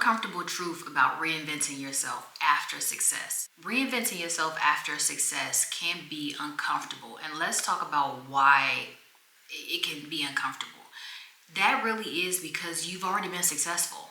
uncomfortable truth about reinventing yourself after success. Reinventing yourself after success can be uncomfortable, and let's talk about why it can be uncomfortable. That really is because you've already been successful.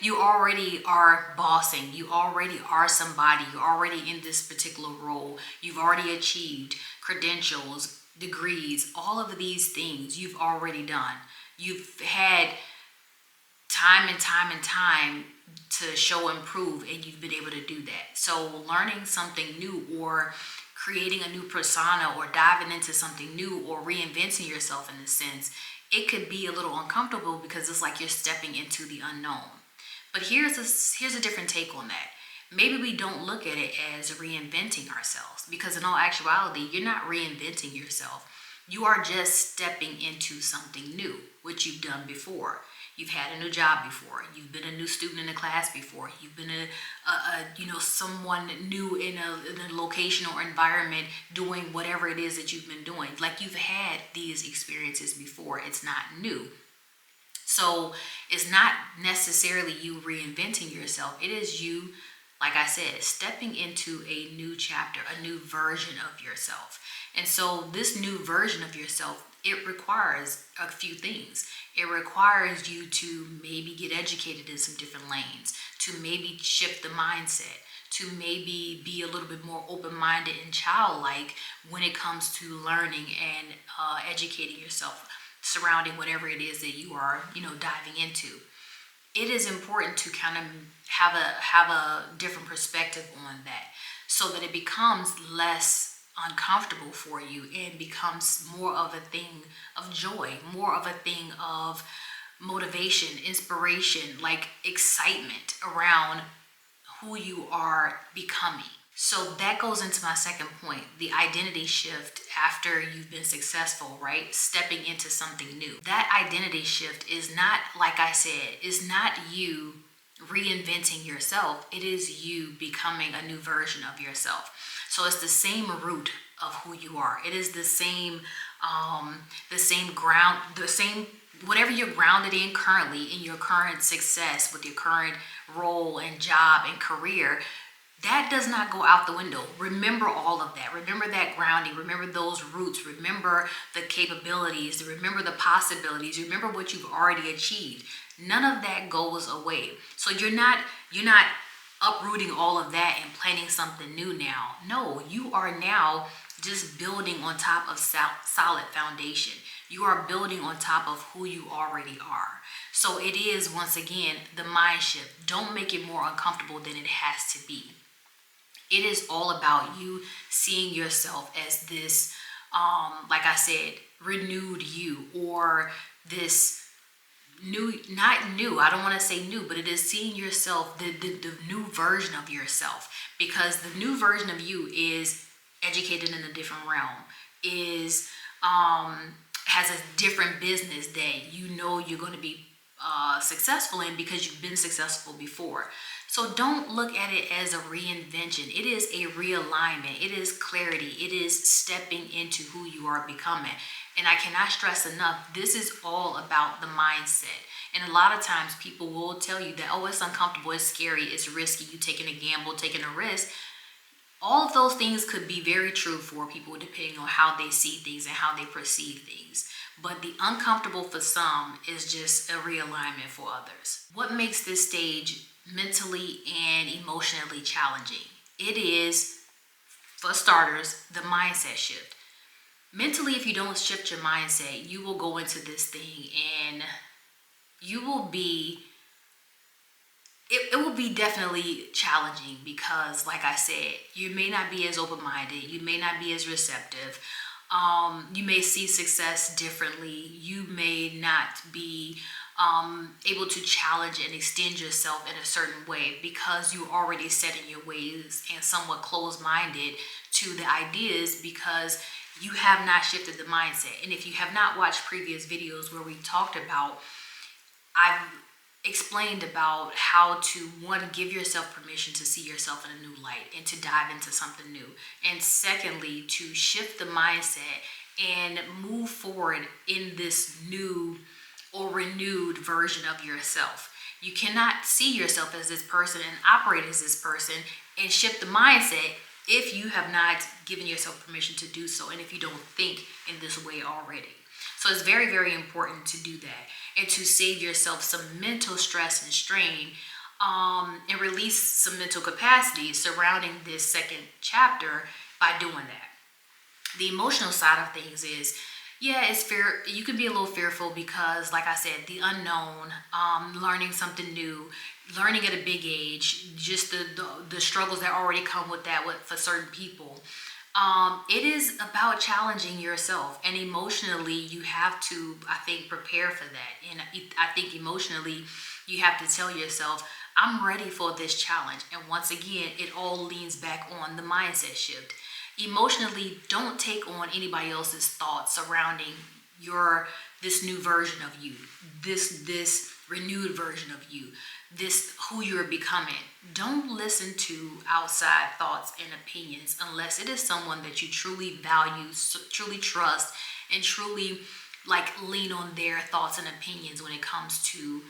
You already are bossing. You already are somebody. You're already in this particular role. You've already achieved credentials, degrees, all of these things you've already done. You've had time and time and time to show and prove, and you've been able to do that. So learning something new, or creating a new persona, or diving into something new, or reinventing yourself in a sense, it could be a little uncomfortable because it's like you're stepping into the unknown. But here's a different take on that. Maybe we don't look at it as reinventing ourselves, because in all actuality, you're not reinventing yourself. You are just stepping into something new, which you've done before. You've had a new job before. You've been a new student in a class before. You've been someone new in a location or environment doing whatever it is that you've been doing. Like, you've had these experiences before. It's not new. So it's not necessarily you reinventing yourself. It is you, like I said, stepping into a new chapter, a new version of yourself. And so this new version of yourself, it requires a few things. It requires you to maybe get educated in some different lanes, to maybe shift the mindset, to maybe be a little bit more open-minded and childlike when it comes to learning and educating yourself surrounding whatever it is that you are, diving into. It is important to kind of have a different perspective on that, so that it becomes less uncomfortable for you and becomes more of a thing of joy, more of a thing of motivation, inspiration, like excitement around who you are becoming. So that goes into my second point, the identity shift after you've been successful, right? Stepping into something new. That identity shift is not, like I said, is not you reinventing yourself. It is you becoming a new version of yourself. So it's the same root of who you are. It is the same ground, whatever you're grounded in currently, in your current success, with your current role and job and career. That does not go out the window. Remember all of that. Remember that grounding. Remember those roots. Remember the capabilities. Remember the possibilities. Remember what you've already achieved. None of that goes away. So you're not uprooting all of that and planning something new now. No, you are now just building on top of solid foundation. You are building on top of who you already are. So it is, once again, the mind shift. Don't make it more uncomfortable than it has to be. It is all about you seeing yourself as this, like I said, renewed you, or this new, not new, I don't want to say new, but it is seeing yourself, the new version of yourself, because the new version of you is educated in a different realm, is has a different business that you're going to be successful in, because you've been successful before. So don't look at it as a reinvention. It is a realignment. It is clarity. It is stepping into who you are becoming. And I cannot stress enough, this is all about the mindset. And a lot of times people will tell you that, oh, it's uncomfortable, it's scary, it's risky, you taking a gamble, taking a risk. All of those things could be very true for people, depending on how they see things and how they perceive things. But the uncomfortable for some is just a realignment for others. What makes this stage mentally and emotionally challenging? It is, for starters, the mindset shift. Mentally, if you don't shift your mindset, you will go into this thing and you will be, it will be definitely challenging, because, like I said, you may not be as open-minded, you may not be as receptive, you may see success differently, you may not be able to challenge and extend yourself in a certain way, because you're already set in your ways and somewhat closed-minded to the ideas, because you have not shifted the mindset. And if you have not watched previous videos where we talked about, I've explained about how to, one, give yourself permission to see yourself in a new light and to dive into something new. And secondly, to shift the mindset and move forward in this new or renewed version of yourself. You cannot see yourself as this person and operate as this person and shift the mindset if you have not given yourself permission to do so, and if you don't think in this way already. So it's very, very important to do that and to save yourself some mental stress and strain, and release some mental capacity surrounding this second chapter by doing that. The emotional side of things is, yeah, it's fear. You can be a little fearful because, like I said, the unknown, learning something new, learning at a big age, just the struggles that already come with that for certain people. It is about challenging yourself, and emotionally, you have to, I think, prepare for that. And I think emotionally, you have to tell yourself, I'm ready for this challenge. And once again, it all leans back on the mindset shift. Emotionally, don't take on anybody else's thoughts surrounding this new version of you, this renewed version of you, this who you're becoming. Don't listen to outside thoughts and opinions unless it is someone that you truly value, truly trust, and truly lean on their thoughts and opinions when it comes to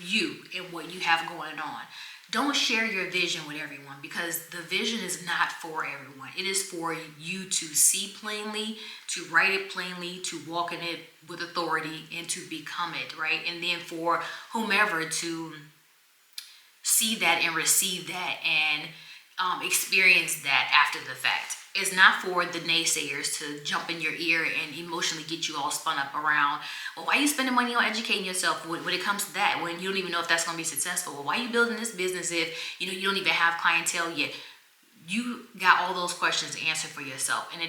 you and what you have going on. Don't share your vision with everyone, because the vision is not for everyone. It is for you to see plainly, to write it plainly, to walk in it with authority, and to become it, right? And then for whomever to see that and receive that and experience that after the fact. It's not for the naysayers to jump in your ear and emotionally get you all spun up around, well, why are you spending money on educating yourself when it comes to that, when you don't even know if that's going to be successful? Well, why are you building this business if you don't even have clientele yet? You got all those questions answered for yourself, and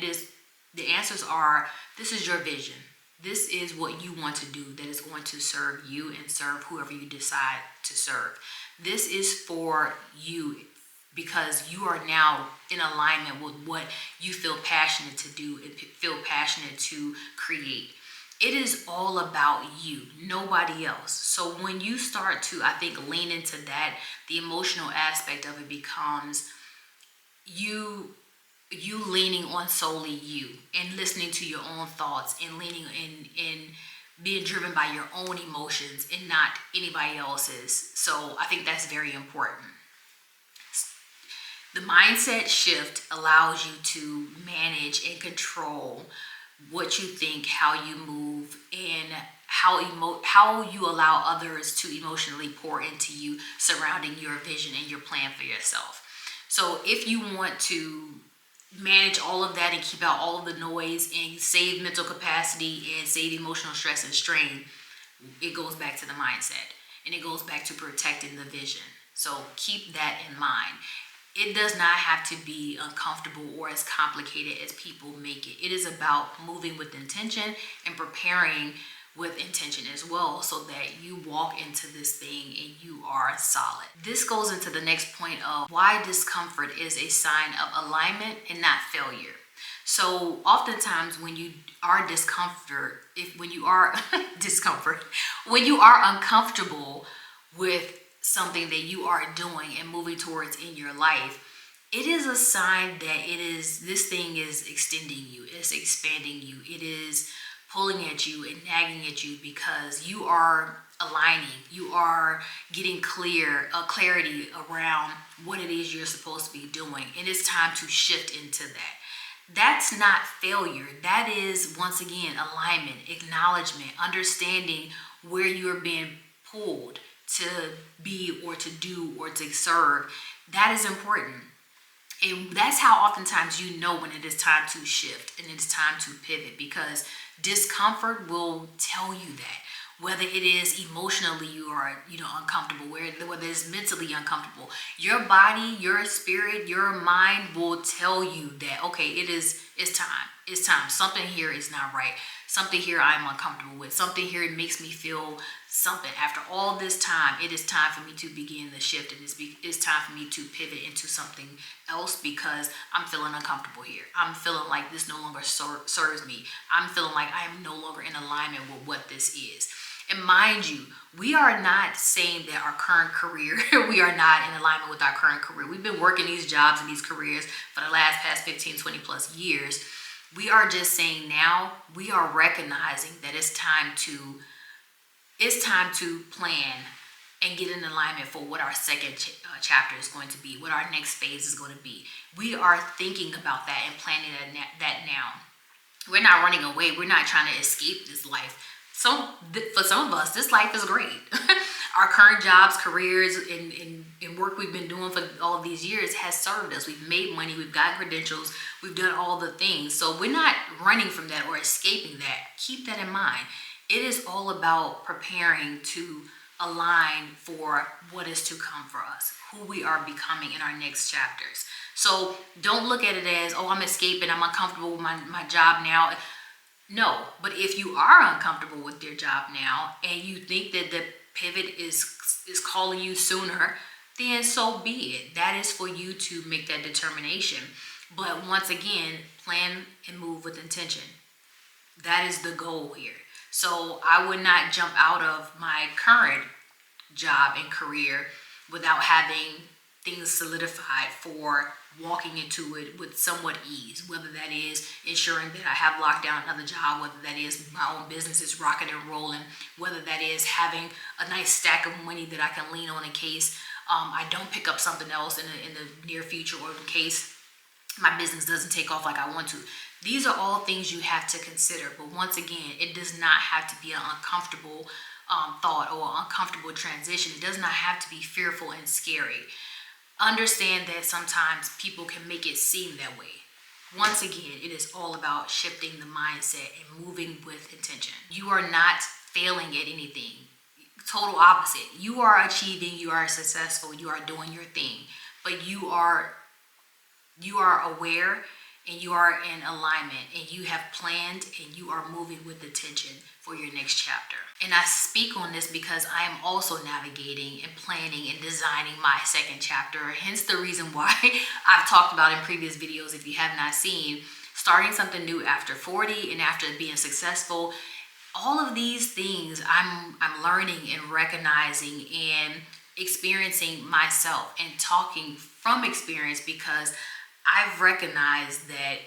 the answers are, this is your vision. This is what you want to do that is going to serve you and serve whoever you decide to serve. This is for you, because you are now in alignment with what you feel passionate to do and feel passionate to create. It is all about you, nobody else. So when you start to, I think, lean into that, the emotional aspect of it becomes you leaning on solely you and listening to your own thoughts and leaning in being driven by your own emotions and not anybody else's. So I think that's very important. The mindset shift allows you to manage and control what you think, how you move, and how you allow others to emotionally pour into you surrounding your vision and your plan for yourself. So if you want to manage all of that and keep out all of the noise and save mental capacity and save emotional stress and strain, it goes back to the mindset, and it goes back to protecting the vision. So keep that in mind. It does not have to be uncomfortable or as complicated as people make it. It is about moving with intention and preparing with intention as well, so that you walk into this thing and you are solid. This goes into the next point of why discomfort is a sign of alignment and not failure. So oftentimes when you are when you are uncomfortable with something that you are doing and moving towards in your life, it is a sign that this thing is extending you, it's expanding you, it is pulling at you and nagging at you, because you are aligning, you are getting clarity around what it is you're supposed to be doing, and it's time to shift into that. That's not failure. That is, once again, alignment, acknowledgement, understanding where you're being pulled to be or to do or to serve. That is important. And that's how oftentimes you know when it is time to shift and it's time to pivot, because discomfort will tell you that. Whether it is emotionally you are uncomfortable, whether it's mentally uncomfortable, your body, your spirit, your mind will tell you that, okay, it's time. Something here is not right. Something here I'm uncomfortable with. Something here makes me feel something. After all this time, it is time for me to begin the shift, and it's time for me to pivot into something else, because I'm feeling uncomfortable here. I'm feeling like this no longer serves me. I'm feeling like I am no longer in alignment with what this is. And mind you, we are not saying that our current career, we are not in alignment with our current career. We've been working these jobs and these careers for the past 15, 20 plus years. We are just saying now we are recognizing that it's time to plan and get in alignment for what our second chapter is going to be, what our next phase is going to be. We are thinking about that and planning that now. We're not running away. We're not trying to escape this life. So for some of us, this life is great. Our current jobs, careers, and work we've been doing for all of these years has served us. We've made money. We've got credentials. We've done all the things. So we're not running from that or escaping that. Keep that in mind. It is all about preparing to align for what is to come for us, who we are becoming in our next chapters. So don't look at it as, oh, I'm escaping, I'm uncomfortable with my job now. No, but if you are uncomfortable with your job now and you think that the pivot is calling you sooner, then so be it. That is for you to make that determination. But once again, plan and move with intention. That is the goal here. So I would not jump out of my current job and career without having things solidified for walking into it with somewhat ease, whether that is ensuring that I have locked down another job, whether that is my own business is rocking and rolling, whether that is having a nice stack of money that I can lean on in case I don't pick up something else in the near future, or in case my business doesn't take off like I want to. These are all things you have to consider. But once again, it does not have to be an uncomfortable thought or uncomfortable transition. It does not have to be fearful and scary. Understand that sometimes people can make it seem that way. Once again, it is all about shifting the mindset and moving with intention. You are not failing at anything. Total opposite. You are achieving, you are successful, you are doing your thing, but you are aware and you are in alignment and you have planned and you are moving with intention for your next chapter. And I speak on this because I am also navigating and planning and designing my second chapter. Hence the reason why I've talked about in previous videos, if you have not seen, starting something new after 40 and after being successful. All of these things I'm learning and recognizing and experiencing myself and talking from experience, because I've recognized that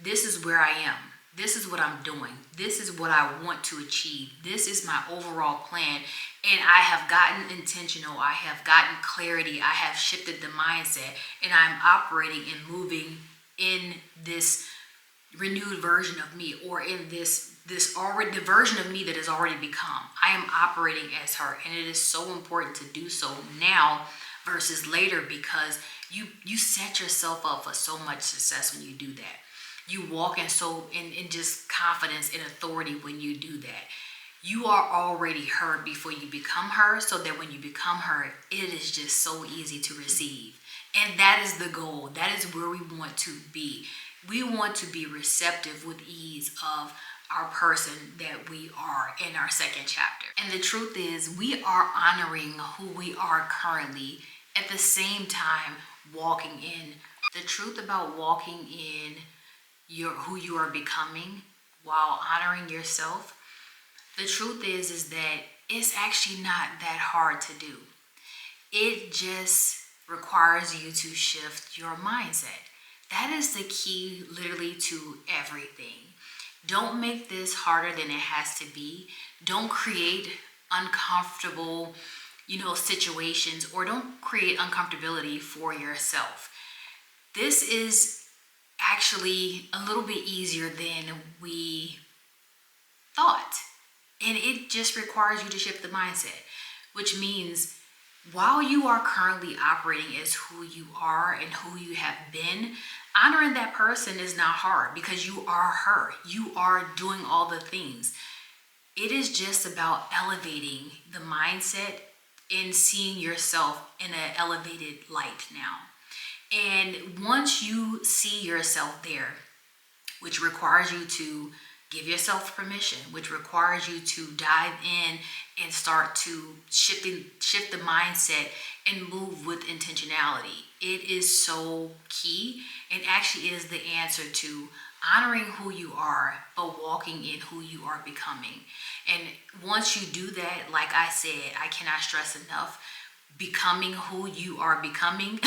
this is where I am. This is what I'm doing. This is what I want to achieve. This is my overall plan. And I have gotten intentional. I have gotten clarity. I have shifted the mindset. And I'm operating and moving in this renewed version of me, or in this already the version of me that has already become. I am operating as her. And it is so important to do so now versus later, because you set yourself up for so much success when you do that. You walk in just confidence and authority when you do that. You are already her before you become her, so that when you become her, it is just so easy to receive. And that is the goal. That is where we want to be. We want to be receptive with ease of our person that we are in our second chapter. And the truth is, we are honoring who we are currently, at the same time walking in. The truth about walking in who you are becoming while honoring yourself, the truth is that it's actually not that hard to do. It just requires you to shift your mindset. That is the key literally to everything. Don't make this harder than it has to be. Don't create uncomfortable, situations, or don't create uncomfortability for yourself. This is actually a little bit easier than we thought. And it just requires you to shift the mindset, which means while you are currently operating as who you are and who you have been, honoring that person is not hard, because you are her. You are doing all the things. It is just about elevating the mindset and seeing yourself in an elevated light now. And once you see yourself there, which requires you to give yourself permission, which requires you to dive in and start to shift the mindset and move with intentionality. It is so key, and actually is the answer to honoring who you are, but walking in who you are becoming. And once you do that, like I said, I cannot stress enough, becoming who you are becoming,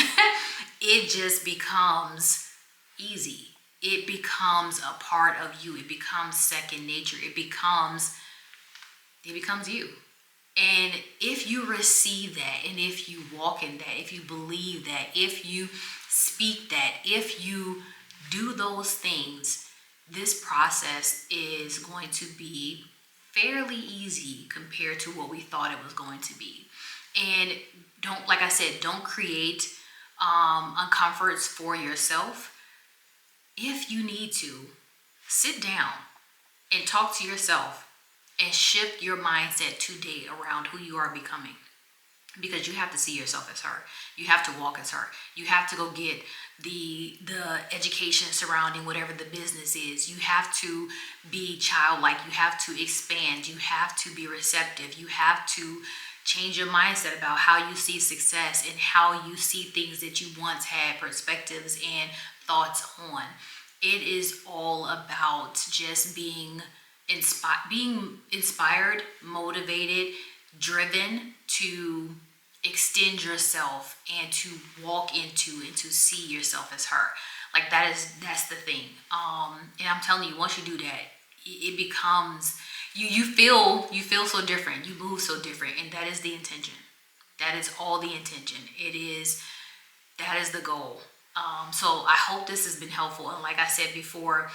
it just becomes easy. It becomes a part of you. It becomes second nature. It becomes you. And if you receive that, and if you walk in that, if you believe that, if you speak that, if you do those things, this process is going to be fairly easy compared to what we thought it was going to be. And don't, like I said, don't create uncomforts for yourself. If you need to, sit down and talk to yourself and shift your mindset today around who you are becoming. Because you have to see yourself as her. You have to walk as her. You have to go get the education surrounding whatever the business is. You have to be childlike. You have to expand. You have to be receptive. You have to change your mindset about how you see success and how you see things that you once had perspectives and thoughts on. It is all about just being inspired, motivated, driven to extend yourself and to walk into and to see yourself as her. Like that's the thing. And I'm telling you, once you do that, it becomes you feel so different. You move so different, and that is the intention. That is all the intention. That is the goal. So I hope this has been helpful. And like I said before,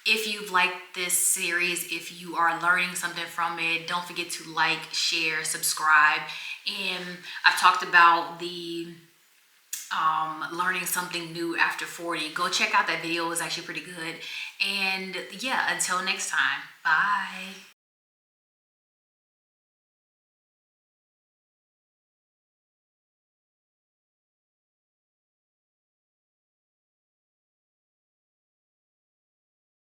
if you've liked this series, if you are learning something from it, don't forget to like, share, subscribe. And I've talked about the learning something new after 40. Go check out that video. It was actually pretty good. And yeah, until next time, bye.